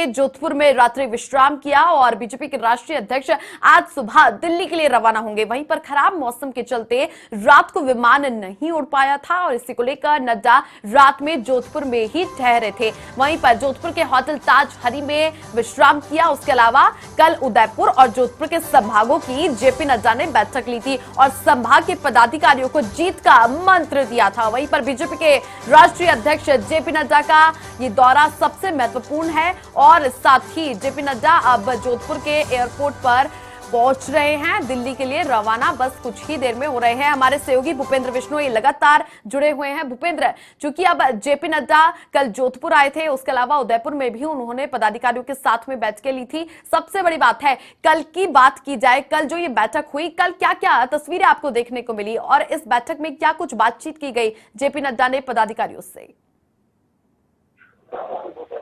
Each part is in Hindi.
ने जोधपुर में रात्रि विश्राम किया और बीजेपी के राष्ट्रीय अध्यक्ष आज सुबह दिल्ली के लिए रवाना होंगे। वहीं पर खराब मौसम के चलते रात को विमान नहीं उड़ पाया था और इसी को लेकर नड्डा रात में जोधपुर में ही ठहरे थे। वहीं पर जोधपुर के होटल ताज हरी में विश्राम किया। उसके अलावा कल उदयपुर और जोधपुर के संभागों की जेपी नड्डा ने बैठक ली थी और संभाग के पदाधिकारियों को जीत का मंत्र दिया था। वहीं पर बीजेपी के राष्ट्रीय अध्यक्ष जेपी नड्डा का ये दौरा सबसे महत्वपूर्ण है और साथ ही जेपी नड्डा अब जोधपुर के एयरपोर्ट पर पहुंच रहे हैं, दिल्ली के लिए रवाना बस कुछ ही देर में हो रहे हैं। हमारे सहयोगी भूपेंद्र बिश्नोई लगातार जुड़े हुए हैं। भूपेंद्र, चूंकि अब जेपी नड्डा कल जोधपुर आए थे, उसके अलावा उदयपुर में भी उन्होंने पदाधिकारियों के साथ में बैठकें ली थी। सबसे बड़ी बात है, कल की बात की जाए, कल जो ये बैठक हुई, कल क्या क्या तस्वीरें आपको देखने को मिली और इस बैठक में क्या कुछ बातचीत की गई जेपी नड्डा ने पदाधिकारियों से?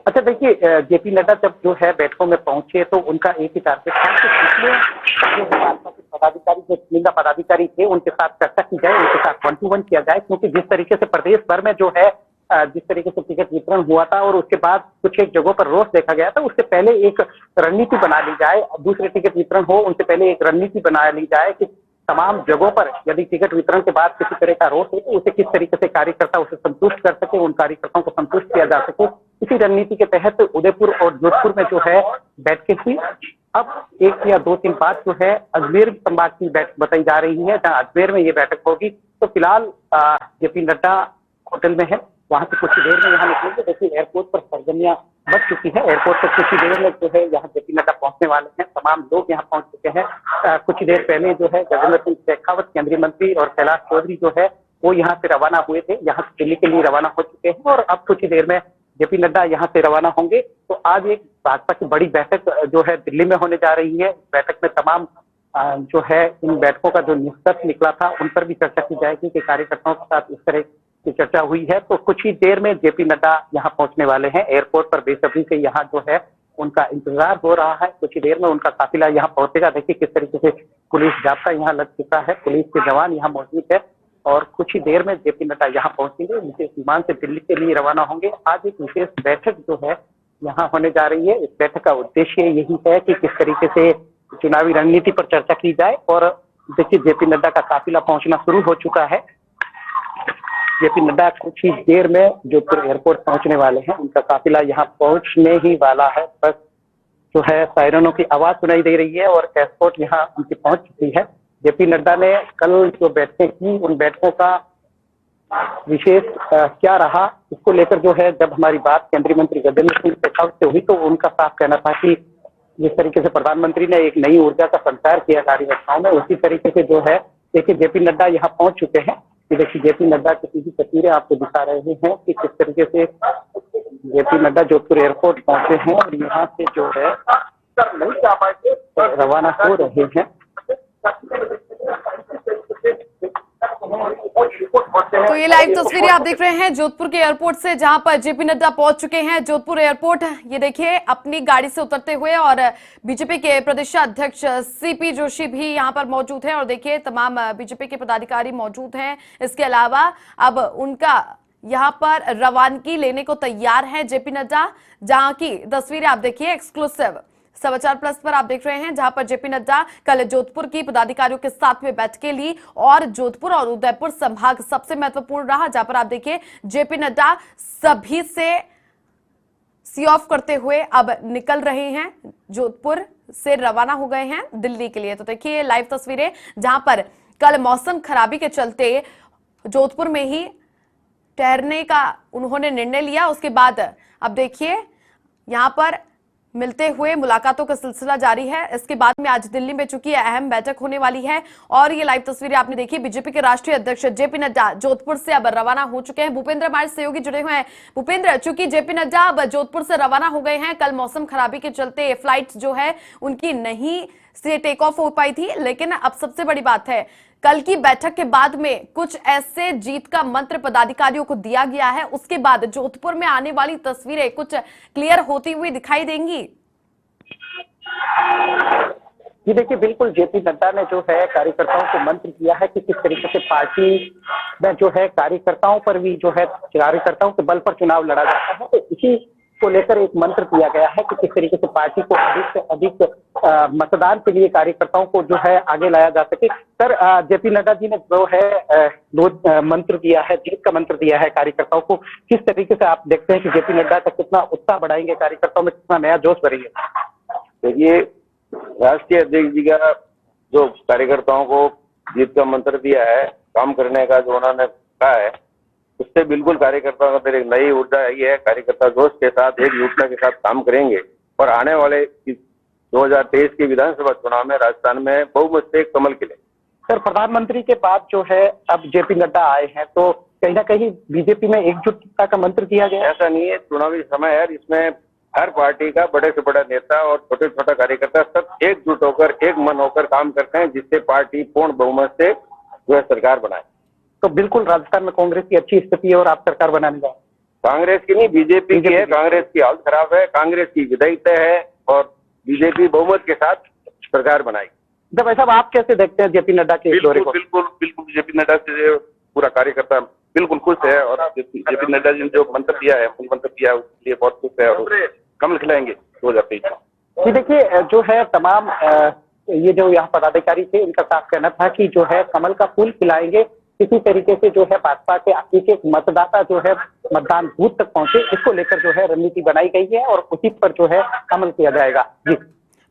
अच्छा, देखिए, जेपी नड्डा जब जो है बैठकों में पहुंचे तो उनका एक ही टारगेट था कि पिछले जो भाजपा के पदाधिकारी, जो चुनिंदा पदाधिकारी थे, उनके साथ चर्चा की जाए, उनके साथ 1-to-1 किया जाए, क्योंकि जिस तरीके से प्रदेश भर में जो है जिस तरीके से टिकट वितरण हुआ था और उसके बाद कुछ एक जगहों पर रोष देखा गया था, उससे पहले एक रणनीति बना ली जाए। दूसरे टिकट वितरण हो उनसे पहले एक रणनीति बना ली जाए कि तमाम जगहों पर यदि टिकट वितरण के बाद किसी तरह का रोष है तो उसे किस तरीके से कार्यकर्ता उसे संतुष्ट कर सके, उन कार्यकर्ताओं को संतुष्ट किया जा सके। इसी रणनीति के तहत उदयपुर और जोधपुर में जो है बैठकें हुई। अब एक या 2 दिन बाद जो है अजमेर संभाग की बैठक बताई जा रही है, जहां अजमेर में ये बैठक होगी। तो फिलहाल जेपी नड्डा होटल में है, वहां से कुछ ही देर में यहाँ निकलेंगे। देखिए, एयरपोर्ट पर सरगर्मियां बढ़ चुकी है। एयरपोर्ट पर कुछ ही देर में जो है यहाँ जेपी नड्डा पहुंचने वाले हैं। तमाम लोग यहाँ पहुंच चुके हैं। कुछ ही देर पहले जो है गजेंद्र सिंह शेखावत केंद्रीय मंत्री और कैलाश चौधरी जो है वो यहाँ से रवाना हुए थे, यहाँ से दिल्ली के लिए रवाना हो चुके हैं और अब कुछ ही देर में जेपी नड्डा यहाँ से रवाना होंगे। तो आज एक भाजपा की बड़ी बैठक जो है दिल्ली में होने जा रही है। बैठक में तमाम जो है इन बैठकों का जो निष्कर्ष निकला था उन पर भी चर्चा की जाएगी कि कार्यकर्ताओं के साथ इस तरह की चर्चा हुई है। तो कुछ ही देर में जेपी नड्डा यहाँ पहुंचने वाले हैं। एयरपोर्ट पर बेसब्री से यहाँ जो है उनका इंतजार हो रहा है। कुछ ही देर में उनका काफिला यहाँ पहुंचेगा। देखिए किस तरीके से पुलिस जाब्ता यहाँ लग चुका है, पुलिस के जवान यहाँ मौजूद है और कुछ ही देर में जेपी नड्डा यहाँ पहुंचेंगे, विशेष विमान से दिल्ली के लिए रवाना होंगे। आज एक विशेष बैठक जो है यहाँ होने जा रही है। इस बैठक का उद्देश्य यही है कि किस तरीके से चुनावी रणनीति पर चर्चा की जाए। और देखिए, जेपी नड्डा का काफिला पहुंचना शुरू हो चुका है। जेपी नड्डा कुछ ही देर में जोधपुर एयरपोर्ट पहुंचने वाले हैं। उनका काफिला यहाँ पहुंचने ही वाला है। बस जो है सायरनों की आवाज सुनाई दे रही है और एयरपोर्ट यहाँ उनकी पहुंच चुकी है। जेपी नड्डा ने कल जो बैठकें की, उन बैठकों का विशेष क्या रहा, इसको लेकर जो है जब हमारी बात केंद्रीय मंत्री गजेंद्र सिंह शेखावत से हुई तो उनका साफ कहना था कि जिस तरीके से प्रधानमंत्री ने एक नई ऊर्जा का संचार किया कार्यकर्ताओं में, उसी तरीके से जो है देखिए जेपी नड्डा यहाँ पहुंच चुके हैं। देखिए जेपी नड्डा की सीधी तस्वीरें आपको दिखा रहे हैं कि किस तरीके से जेपी नड्डा जोधपुर एयरपोर्ट पहुंचे हैं और यहाँ से जो है रवाना हो रहे हैं। तो ये लाइव तस्वीरें आप देख रहे हैं जोधपुर के एयरपोर्ट से, जहां पर जेपी नड्डा पहुंच चुके हैं। जोधपुर एयरपोर्ट ये देखिए अपनी गाड़ी से उतरते हुए और बीजेपी के प्रदेशाध्यक्ष सीपी जोशी भी यहां पर मौजूद हैं और देखिए तमाम बीजेपी के पदाधिकारी मौजूद हैं। इसके अलावा अब उनका यहां पर रवानगी लेने को तैयार है जेपी नड्डा, जहां की तस्वीरें आप देखिए एक्सक्लूसिव समाचार प्लस पर आप देख रहे हैं, जहां पर जेपी नड्डा कल जोधपुर की पदाधिकारियों के साथ में बैठकें ली और जोधपुर और उदयपुर संभाग सबसे महत्वपूर्ण रहा, जहां पर आप देखिए जेपी नड्डा सभी से सी ऑफ करते हुए अब निकल रहे हैं, जोधपुर से रवाना हो गए हैं दिल्ली के लिए। तो देखिए लाइव तस्वीरें, जहां पर कल मौसम खराबी के चलते जोधपुर में ही ठहरने का उन्होंने निर्णय लिया। उसके बाद अब देखिए यहां पर मिलते हुए मुलाकातों का सिलसिला जारी है। इसके बाद में आज दिल्ली में चूंकि अहम बैठक होने वाली है और ये लाइव तस्वीरें आपने देखी। बीजेपी के राष्ट्रीय अध्यक्ष जेपी नड्डा जोधपुर से अब रवाना हो चुके हैं। भूपेंद्र हमारे सहयोगी जुड़े हुए हैं। भूपेंद्र, चूंकि जेपी नड्डा अब जोधपुर से रवाना हो गए हैं, कल मौसम खराबी के चलते फ्लाइट जो है उनकी नहीं से टेक ऑफ हो पाई थी, लेकिन अब सबसे बड़ी बात है कल की बैठक के बाद में कुछ ऐसे जीत का मंत्र पदाधिकारियों को दिया गया है, उसके बाद जोधपुर में आने वाली तस्वीरें कुछ क्लियर होती हुई दिखाई देंगी। जी देखिए, बिल्कुल जेपी नड्डा ने जो है कार्यकर्ताओं को मंत्र दिया है कि किस तरीके से पार्टी में जो है कार्यकर्ताओं पर भी जो है कार्यकर्ताओं के बल पर चुनाव लड़ा जाता है। तो इसी को लेकर एक मंत्र दिया गया है कि किस तरीके से पार्टी को अधिक से अधिक मतदान के लिए कार्यकर्ताओं को जो है आगे लाया जा सके। सर, जेपी नड्डा जी ने जो है मंत्र दिया है, जीत का मंत्र दिया है कार्यकर्ताओं को, किस तरीके से आप देखते हैं कि जेपी नड्डा का कितना उत्साह बढ़ाएंगे, कार्यकर्ताओं में कितना नया जोश भरेंगे? देखिए, राष्ट्रीय अध्यक्ष जी का जो कार्यकर्ताओं को जीत का मंत्र दिया है, काम करने का जो उन्होंने कहा है, उससे बिल्कुल कार्यकर्ताओं के अंदर एक नई ऊर्जा आई है। कार्यकर्ता जोश के साथ, एकजुटता के साथ काम करेंगे और आने वाले 2023 के विधानसभा चुनाव में राजस्थान में बहुमत से कमल खिले। सर, प्रधानमंत्री के बाद जो है अब जेपी नड्डा आए हैं, तो कहीं ना कहीं बीजेपी में एकजुटता का मंत्र दिया गया? ऐसा नहीं है, चुनावी समय है, इसमें हर पार्टी का बड़े से बड़ा नेता और छोटे छोटा कार्यकर्ता सब एकजुट होकर, एक मन होकर काम करते हैं, जिससे पार्टी पूर्ण बहुमत से जो है सरकार बनाए। तो बिल्कुल राजस्थान में कांग्रेस की अच्छी स्थिति है और आप सरकार बनाने जाए? कांग्रेस की नहीं, बीजेपी की है। कांग्रेस की हालत खराब है, कांग्रेस की विदाई तय है और बीजेपी बहुमत के साथ सरकार बनाई। जब ऐसा आप कैसे देखते हैं जेपी नड्डा के दौरे को? बिल्कुल जेपी नड्डा से पूरा कार्यकर्ता बिल्कुल खुश है और जेपी नड्डा जी ने जो मंत्र दिया है, मूल मंत्र दिया है, उसके लिए बहुत खुश है और कमल खिलाएंगे 2023 में। जी देखिए, जो है तमाम ये जो यहाँ पदाधिकारी थे, इनका साफ कहना था कि जो है कमल का फूल खिलाएंगे, किसी तरीके से जो है भाजपा के एक एक मतदाता जो है मतदान बूथ तक पहुंचे, इसको लेकर जो है रणनीति बनाई गई है और उसी पर जो है अमल किया जाएगा। जी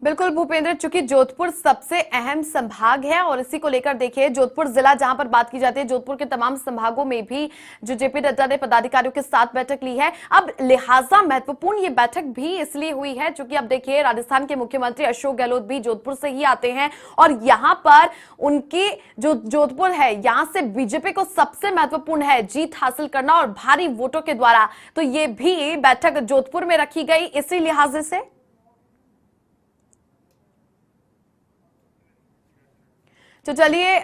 बिल्कुल भूपेंद्र, चूंकि जोधपुर सबसे अहम संभाग है और इसी को लेकर देखिए जोधपुर जिला जहां पर बात की जाती है, जोधपुर के तमाम संभागों में भी जो जेपी नड्डा ने पदाधिकारियों के साथ बैठक ली है। अब लिहाजा महत्वपूर्ण ये बैठक भी इसलिए हुई है क्योंकि अब देखिए राजस्थान के मुख्यमंत्री अशोक गहलोत भी जोधपुर से ही आते हैं और यहाँ पर उनकी जो जोधपुर है, यहाँ से बीजेपी को सबसे महत्वपूर्ण है जीत हासिल करना और भारी वोटों के द्वारा, तो ये भी बैठक जोधपुर में रखी गई इसी लिहाजे से। तो चलिए,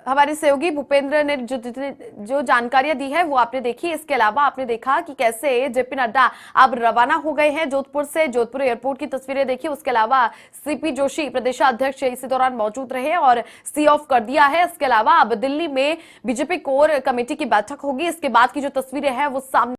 हमारे सहयोगी भूपेंद्र ने जो जानकारियां दी है वो आपने देखी। इसके अलावा आपने देखा कि कैसे जेपी नड्डा अब रवाना हो गए हैं जोधपुर से, जोधपुर एयरपोर्ट की तस्वीरें देखी। उसके अलावा सीपी जोशी प्रदेशाध्यक्ष इसी दौरान मौजूद रहे और सी ऑफ कर दिया है। इसके अलावा अब दिल्ली में बीजेपी कोर कमेटी की बैठक होगी, इसके बाद की जो तस्वीरें हैं वो सामने